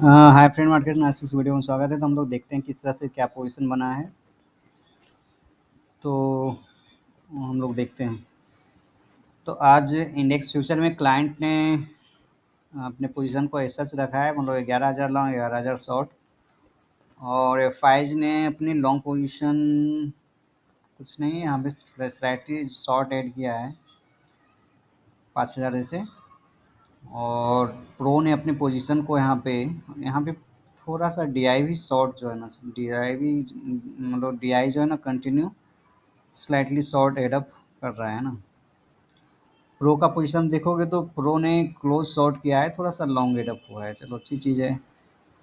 Hi friend market में आज की इस वीडियो में स्वागत है। तो हम लोग देखते हैं किस तरह से क्या पोजीशन बना है। तो हम लोग देखते हैं। तो आज इंडेक्स फ्यूचर में क्लाइंट ने अपने पोजीशन को ऐसा से रखा है, मतलब 11,000 लॉन्ग 11,000 शॉर्ट। और एफआईज ने अपनी लॉन्ग पोजीशन कुछ नहीं, यहाँ पे स्लाइटली शॉर्ट ऐड किया है 5,000 जैसे। और प्रो ने अपनी पोजीशन को यहाँ पे थोड़ा सा डीआई भी शॉर्ट जो है ना, डीआई भी मतलब डीआई जो है ना continue slightly short add up कर रहा है ना। प्रो का पोजीशन देखोगे तो प्रो ने क्लोज शॉर्ट किया है, थोड़ा सा लॉन्ग एड अप हुआ है, चलो अच्छी चीज़ है।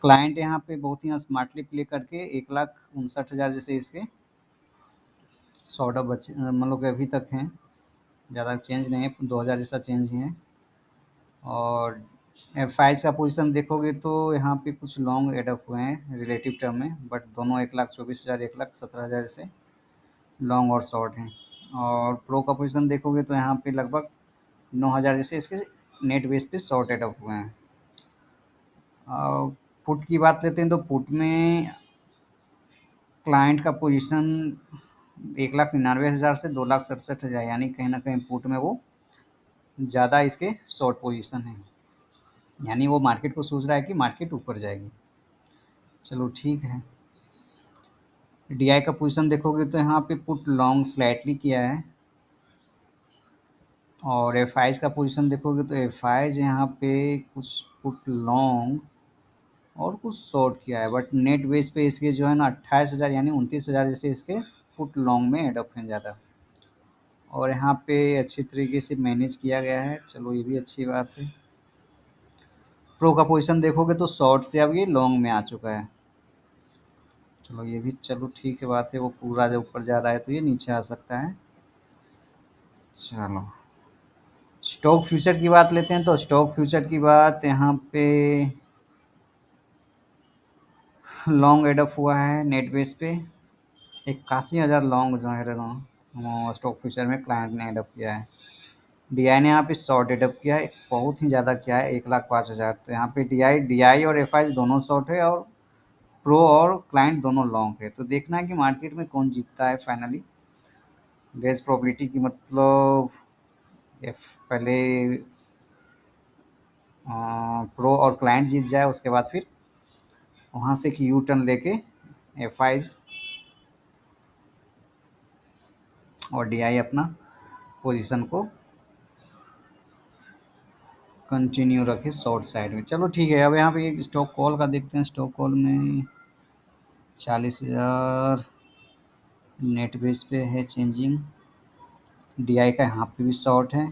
क्लाइंट यहाँ पे बहुत ही स्मार्टली प्ले करके 1,59,000 जैसे इसके शॉर्ट अप बचे, मतलब कि अभी तक हैं, ज़्यादा चेंज नहीं है, 2,000 जैसा चेंज ही है। और एफ का पोजीशन देखोगे तो यहाँ पे कुछ लॉन्ग एड अप हुए हैं रिलेटिव टर्म में, बट दोनों 1,24,000 1,17,000 से लॉन्ग और शॉर्ट हैं। और प्रो का पोजीशन देखोगे तो यहाँ पे लगभग 9,000 जैसे इसके नेट बेस पे शॉर्टेड अप हुए हैं। पुट की बात लेते हैं तो पुट में क्लाइंट का पोजीशन 1,99,000 से 2,67,000, यानी कहीं ना कहीं पुट में वो ज़्यादा इसके शॉर्ट पोजीशन है, यानी वो मार्केट को सोच रहा है कि मार्केट ऊपर जाएगी। चलो ठीक है। डीआई का पोजीशन देखोगे तो यहाँ पे पुट लॉन्ग स्लाइटली किया है। और एफ का पोजीशन देखोगे तो एफ यहाँ पे कुछ पुट लॉन्ग और कुछ शॉर्ट किया है, बट नेट बेस पे इसके जो है ना 28,000 यानी 29,000 जैसे इसके पुट लॉन्ग में एडअप हैं ज़्यादा। और यहाँ पे अच्छी तरीके से मैनेज किया गया है, चलो ये भी अच्छी बात है। प्रो का पोजीशन देखोगे तो शॉर्ट से अब ये लॉन्ग में आ चुका है, चलो ये भी चलो ठीक है बात है। वो पूरा जब ऊपर जा रहा है तो ये नीचे आ सकता है। चलो स्टॉक फ्यूचर की बात लेते हैं। तो स्टॉक फ्यूचर की बात यहाँ पे लॉन्ग एडअप हुआ है नेट बेस पे 81,000 लॉन्ग जो है स्टॉक फ्यूचर में क्लाइंट ने एडअप किया है। डीआई ने यहाँ पे शॉर्ट एडअप किया है, बहुत ही ज़्यादा किया है 1,05,000। तो यहाँ पे डीआई डीआई और एफ दोनों शॉर्ट है और प्रो और क्लाइंट दोनों लॉन्ग है। तो देखना है कि मार्केट में कौन जीतता है फाइनली। बेस प्रोबेबिलिटी की मतलब एफ पहले प्रो और क्लाइंट जीत जाए, उसके बाद फिर वहाँ से कि यू टर्न लेके एफ और डीआई अपना पोजीशन को कंटिन्यू रखे शॉर्ट साइड में। चलो ठीक है। अब यहाँ पे एक स्टॉक कॉल का देखते हैं। स्टॉक कॉल में 40,000 नेट बेस पे है चेंजिंग। डीआई का यहाँ पे भी शॉर्ट है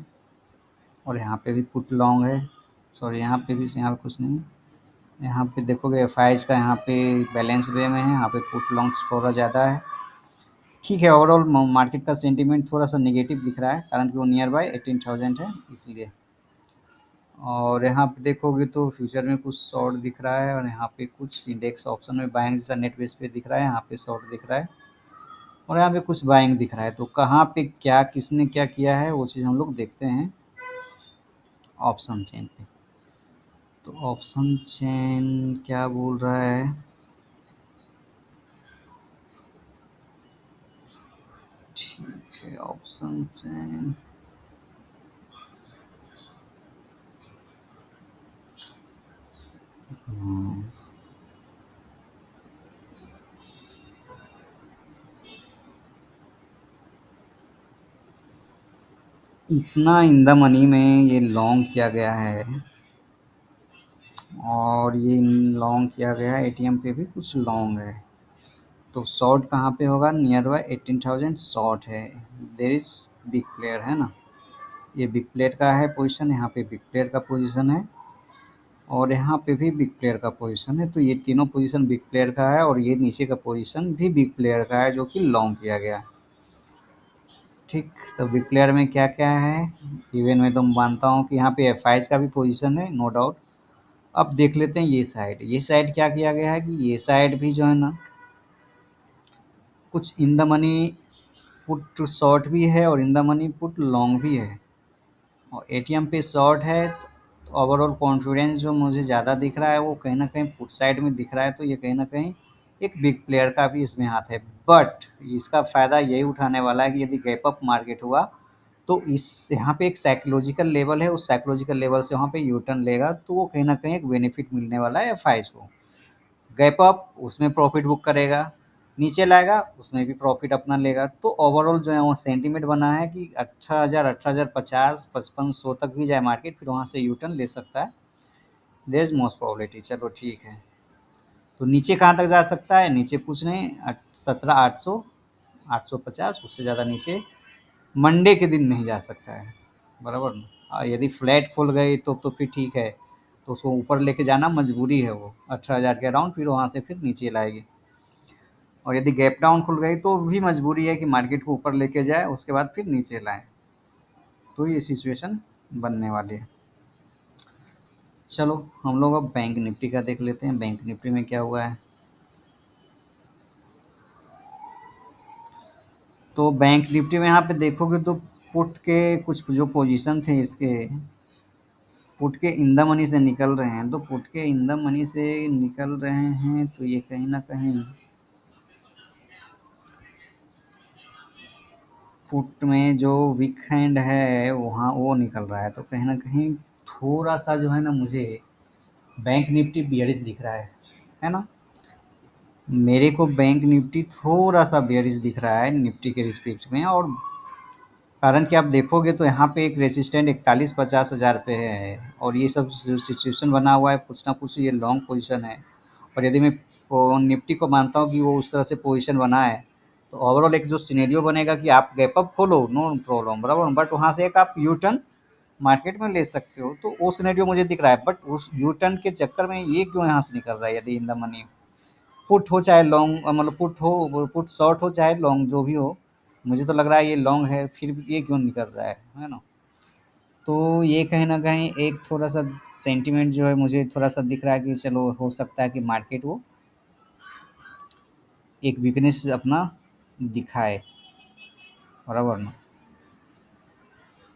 और यहाँ पे भी पुट लॉन्ग है। सॉरी यहाँ पे भी, यहाँ पे कुछ नहीं। यहाँ पे देखोगे एफ का यहाँ पे बैलेंस वे में है, यहाँ पे पुट लॉन्ग थोड़ा ज़्यादा है। ठीक है, ओवरऑल मार्केट का सेंटीमेंट थोड़ा सा नेगेटिव दिख रहा है, कारण कि वो नियर बाय 18,000 है इसीलिए। और यहाँ पे देखोगे तो फ्यूचर में कुछ शॉर्ट दिख रहा है और यहाँ पे कुछ इंडेक्स ऑप्शन में बाइंग जैसा नेट बेस पे दिख रहा है, यहाँ पे शॉर्ट दिख रहा है और यहाँ पे कुछ बाइंग दिख रहा है। तो कहाँ पे क्या किसने क्या किया है वो चीज़ हम लोग देखते हैं ऑप्शन चेन पे। तो ऑप्शन चेन क्या बोल रहा है, ठीक है ऑप्शन चेन इतना इन द मनी में ये लॉन्ग किया गया है और ये लॉन्ग किया गया है एटीएम पे भी कुछ लॉन्ग है। तो शॉर्ट कहाँ पे होगा, नियर बाय 18,000 शॉर्ट है। देर इज बिग प्लेयर है ना, ये बिग प्लेयर का है पोजीशन, यहाँ पे बिग प्लेयर का पोजीशन है और यहाँ पे भी बिग प्लेयर का पोजीशन है। तो ये तीनों पोजीशन बिग प्लेयर का है और ये नीचे का पोजीशन भी बिग प्लेयर का है जो कि लॉन्ग किया गया है। ठीक, तो बिग प्लेयर में क्या क्या है, इवन में तो मानता हूँ कि यहाँ पे एफ का भी पोजीशन है नो डाउट। अब देख लेते हैं ये साइड क्या किया गया है कि ये साइड भी जो है ना कुछ in the money put short भी है और in the money put long भी है। और एटीएम पे शॉर्ट है ओवरऑल कॉन्फिडेंस जो मुझे ज़्यादा दिख रहा है वो कहीं न कहीं पुट साइड में दिख रहा है, तो ये कहीं न कहीं एक बिग प्लेयर का भी इसमें हाथ है। बट इसका फ़ायदा यही उठाने वाला है कि यदि गैप अप मार्केट हुआ तो इस यहाँ पे एक साइकोलॉजिकल लेवल है, उस साइकोलॉजिकल लेवल से वहाँ पे यू टर्न लेगा, तो वो कहीं न कहीं एक बेनिफिट मिलने वाला है एफआईज़ को। गैप अप उसमें प्रॉफिट बुक करेगा, नीचे लाएगा उसमें भी प्रॉफिट अपना लेगा। तो ओवरऑल जो है वो सेंटीमेंट बना है कि 18,000, 18,050, 5500 तक भी जाए मार्केट, फिर वहाँ से यू टर्न ले सकता है। There is most probability. चलो ठीक है। तो नीचे कहाँ तक जा सकता है? नीचे कुछ नहीं, 17,800, 850, उससे ज़्यादा नीचे मंडे के दिन नहीं जा सकता है, बराबर ना? यदि फ्लैट खुल गई तो फिर ठीक है, तो उसको ऊपर लेके जाना मजबूरी है वो 18,000 के अराउंड, फिर वहाँ से फिर नीचे लाएगी। और यदि गैप डाउन खुल गई तो भी मजबूरी है कि मार्केट को ऊपर लेके जाए, उसके बाद फिर नीचे लाए। तो ये सिचुएशन बनने वाली है। चलो हम लोग अब बैंक निफ्टी का देख लेते हैं, बैंक निफ्टी में क्या हुआ है। तो बैंक निफ्टी में यहाँ पे देखोगे तो पुट के कुछ जो पोजीशन थे इसके, पुट के इन द मनी से निकल रहे हैं। तो पुट के इन द मनी से निकल रहे हैं तो ये कहीं ना कहीं पुट में जो वीक हैंड है वहाँ वो निकल रहा है, तो कहीं ना कहीं थोड़ा सा जो है ना मुझे बैंक निफ्टी बियरिश दिख रहा है ना? मेरे को बैंक निफ्टी थोड़ा सा बियरिश दिख रहा है निफ्टी के रिस्पेक्ट में। और कारण कि आप देखोगे तो यहाँ पे एक रेसिस्टेंट 41-50 हज़ार पे है, और ये सब जो सिचुएशन बना हुआ है कुछ ना कुछ ये लॉन्ग पोजीशन है। और यदि मैं निफ्टी को मानता हूँ कि वो उस तरह से पोजीशन बना है, तो ओवरऑल एक जो सिनेरियो बनेगा कि आप गैप अप खोलो नो प्रॉब्लम, बराबर, बट वहाँ से एक आप यू टर्न मार्केट में ले सकते हो, तो वो सिनेरियो मुझे दिख रहा है। बट उस यू टर्न के चक्कर में ये क्यों यहाँ से निकल रहा है? यदि इन द मनी पुट हो चाहे लॉन्ग, मतलब पुट हो, पुट शॉर्ट हो चाहे लॉन्ग, जो भी हो, मुझे तो लग रहा है ये लॉन्ग है, फिर भी ये क्यों निकल रहा है ना? तो ये कहीं न कहीं एक थोड़ा-सा सेंटीमेंट जो है मुझे थोड़ा-सा दिख रहा है कि चलो हो सकता है कि मार्केट वो एक वीकनेस अपना दिखाए, बराबर ना?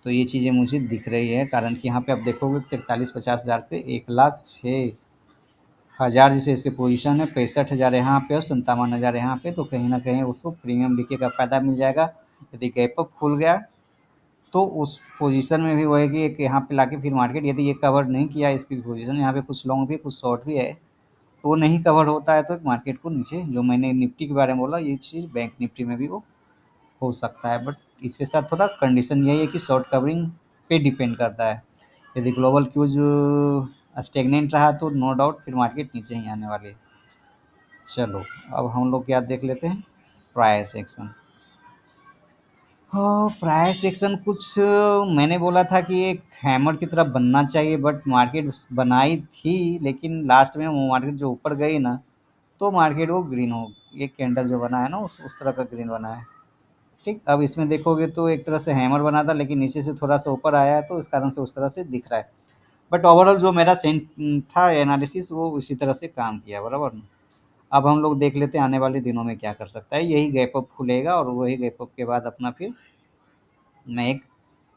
तो ये चीज़ें मुझे दिख रही है, कारण कि यहाँ पे आप देखोगे 43-50 हज़ार पे 1,06,000 जैसे इसकी पोजीशन है, 65,000 यहाँ पे और 57,000 यहाँ पे, तो कहीं न कहीं उसको प्रीमियम डीके का फ़ायदा मिल जाएगा। यदि गैप अप खुल गया तो उस पोजीशन में भी वो है कि एक यहाँ पे लाके फिर मार्केट यदि ये कवर नहीं किया इसकी पोजीशन, यहाँ पे कुछ लॉन्ग भी कुछ शॉर्ट भी है, तो वो नहीं कवर होता है तो मार्केट को नीचे, जो मैंने निफ्टी के बारे में बोला ये चीज़ बैंक निफ्टी में भी वो हो सकता है। बट इसके साथ थोड़ा कंडीशन यही है कि शॉर्ट कवरिंग पे डिपेंड करता है। यदि ग्लोबल क्यूज स्टेगनेंट रहा तो नो डाउट फिर मार्केट नीचे ही आने वाली है। चलो अब हम लोग क्या देख लेते हैं, प्राइस एक्शन। हाँ, प्राइस एक्शन कुछ मैंने बोला था कि एक हैमर की तरह बनना चाहिए, बट मार्केट बनाई थी, लेकिन लास्ट में वो मार्केट जो ऊपर गई ना, तो मार्केट वो ग्रीन हो, एक कैंडल जो बना है ना उस तरह का ग्रीन बना है। ठीक, अब इसमें देखोगे तो एक तरह से हैमर बना था, लेकिन नीचे से थोड़ा सा ऊपर आया है तो इस कारण से उस तरह से दिख रहा है। बट ओवरऑल जो मेरा सेंट था एनालिसिस वो उसी तरह से काम किया, बराबर ना? अब हम लोग देख लेते हैं आने वाले दिनों में क्या कर सकता है। यही गैप अप खुलेगा और वही गैप अप के बाद अपना फिर मैं एक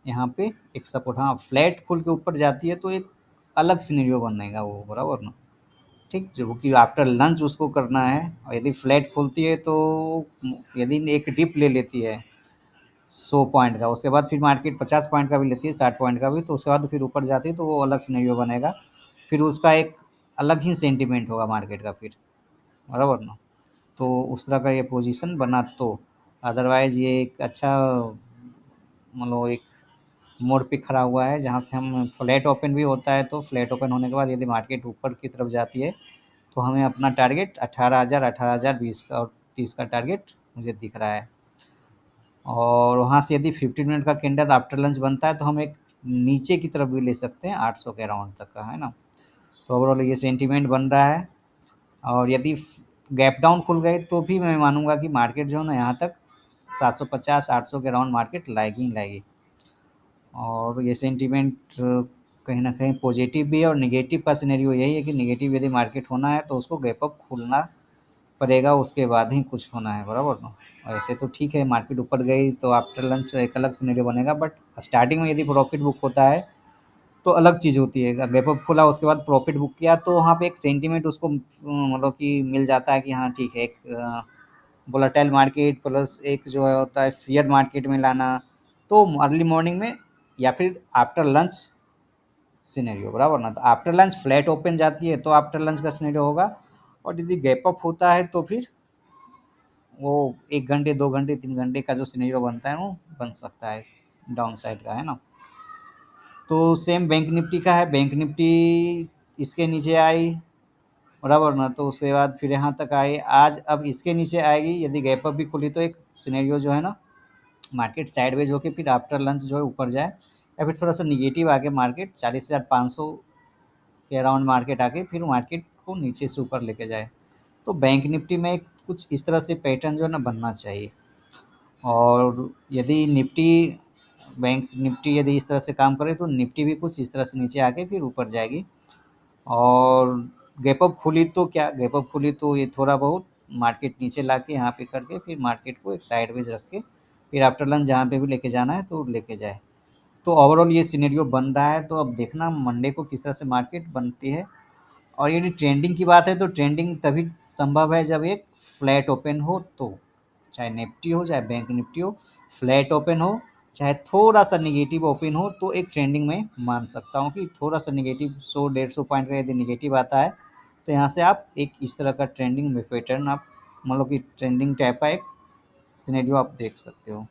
यहाँ पे एक सपोर्ट, हाँ फ्लैट खुल के ऊपर जाती है तो एक अलग सिनेरियो बनेगा वो, बराबर ना? ठीक, जो कि आफ्टर लंच उसको करना है। और यदि फ्लैट खुलती है तो यदि एक डिप ले लेती है 100 पॉइंट का, उसके बाद फिर मार्केट 50 पॉइंट का भी लेती है, 60 पॉइंट का भी, तो उसके बाद फिर ऊपर जाती है तो वो अलग सिनेरियो बनेगा। फिर उसका एक अलग ही सेंटिमेंट होगा मार्केट का फिर, बराबर ना? तो उस तरह का ये पोजीशन बना तो, अदरवाइज़ ये एक अच्छा मतलब एक मोड़ पे खड़ा हुआ है जहाँ से हम फ्लैट ओपन भी होता है, तो फ्लैट ओपन होने के बाद यदि मार्केट ऊपर की तरफ जाती है तो हमें अपना टारगेट 18,000, 18,020 का और 30 का टारगेट मुझे दिख रहा है। और वहाँ से यदि 15 मिनट का कैंडल आफ्टर लंच बनता है तो हम एक नीचे की तरफ भी ले सकते हैं 800 के अराउंड तक का, है ना? तो ओवरऑल ये सेंटीमेंट बन रहा है। और यदि गैप डाउन खुल गए तो भी मैं मानूंगा कि मार्केट जो है ना यहाँ तक 750-800 के अराउंड मार्केट लाएगी ही लाएगी। और ये सेंटीमेंट कहीं न कहीं पॉजिटिव भी है, और नेगेटिव का सिनेरियो यही है कि नेगेटिव यदि मार्केट होना है तो उसको गैप अप खुलना पड़ेगा, उसके बाद ही कुछ होना है, बराबर ना? ऐसे तो ठीक है, मार्केट ऊपर गई तो आफ्टर लंच एक अलग सिनेरियो बनेगा, बट स्टार्टिंग में यदि प्रॉफिट बुक होता है तो अलग चीज़ होती है। गैप अप खुला उसके बाद प्रॉफिट बुक किया तो वहाँ पे एक सेंटीमेंट उसको मतलब कि मिल जाता है कि हाँ ठीक है, एक वोलेटाइल मार्केट प्लस एक जो है होता है फ़ियर मार्केट में लाना। तो अर्ली मॉर्निंग में या फिर आफ्टर लंच सिनेरियो, बराबर ना? तो आफ्टर लंच फ्लैट ओपन जाती है तो आफ्टर लंच का सिनेरियो होगा, और यदि गैप अप होता है तो फिर वो 1 घंटे, 2 घंटे, 3 घंटे का जो सिनेरियो बनता है वो बन सकता है डाउन साइड का, है ना? तो सेम बैंक निफ्टी का है, बैंक निफ्टी इसके नीचे आई, बराबर ना? तो उसके बाद फिर यहाँ तक आई, आज अब इसके नीचे आएगी, यदि गैप अप भी खुली तो एक सिनेरियो जो है ना, मार्केट साइडवेज होके फिर आफ्टर लंच जो है ऊपर जाए, या फिर थोड़ा सा निगेटिव आके मार्केट 40,500 के अराउंड मार्केट आके फिर मार्केट को नीचे से ऊपर लेके जाए। तो बैंक निफ्टी में कुछ इस तरह से पैटर्न जो है ना बनना चाहिए। और यदि निफ्टी, बैंक निफ्टी यदि इस तरह से काम करे तो निफ्टी भी कुछ इस तरह से नीचे आके फिर ऊपर जाएगी। और गैप अप खुली तो क्या, गैप अप खुली तो ये थोड़ा बहुत मार्केट नीचे ला के यहाँ पे करके फिर मार्केट को एक साइडवेज रख के फिर आफ्टर लंच जहाँ पे भी लेके जाना है तो लेके जाए। तो ओवरऑल ये सिनेरियो बन रहा है, तो अब देखना मंडे को किस तरह से मार्केट बनती है। और यदि ट्रेंडिंग की बात है तो ट्रेंडिंग तभी संभव है जब एक फ्लैट ओपन हो, तो चाहे निफ्टी हो चाहे बैंक निफ्टी हो, फ्लैट ओपन हो चाहे थोड़ा सा निगेटिव ओपन हो, तो एक ट्रेंडिंग में मान सकता हूँ कि थोड़ा सा निगेटिव 100-150 पॉइंट का यदि निगेटिव आता है तो यहाँ से आप एक इस तरह का ट्रेंडिंग में पैटर्न आप मतलब कि ट्रेंडिंग टाइप का एक सिनेरियो आप देख सकते हो।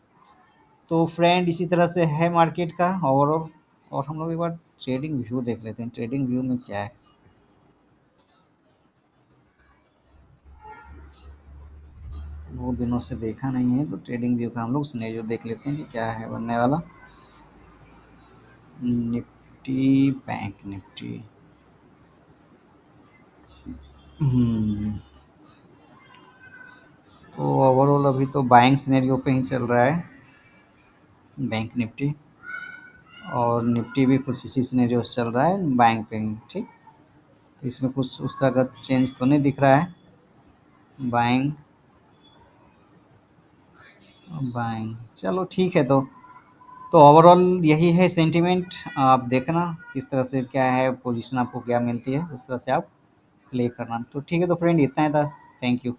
तो फ्रेंड इसी तरह से है मार्केट का ओवरऑल। और हम लोग एक बार ट्रेडिंग व्यू देख लेते हैं, ट्रेडिंग व्यू में क्या है। बहुत दिनों से देखा नहीं है तो ट्रेडिंग व्यू का हम लोग सिनेरियो देख लेते हैं कि क्या है बनने वाला। Nifty, bank Nifty. हम्म, तो ओवरऑल अभी तो बाइंग सिनेरियो पे ही चल रहा है बैंक निफ्टी, और निफ्टी भी कुछ इसी सिनेरियो से चल रहा है बाइंग पे ही, ठीक। तो इसमें कुछ उस तरह का चेंज तो नहीं दिख रहा है। बाइंग, बाइंग, चलो ठीक है। तो ओवरऑल यही है सेंटीमेंट। आप देखना किस तरह से क्या है पोजीशन आपको क्या मिलती है, उस तरह से आप प्ले करना। तो ठीक है, तो फ्रेंड इतना ही था। Thank you.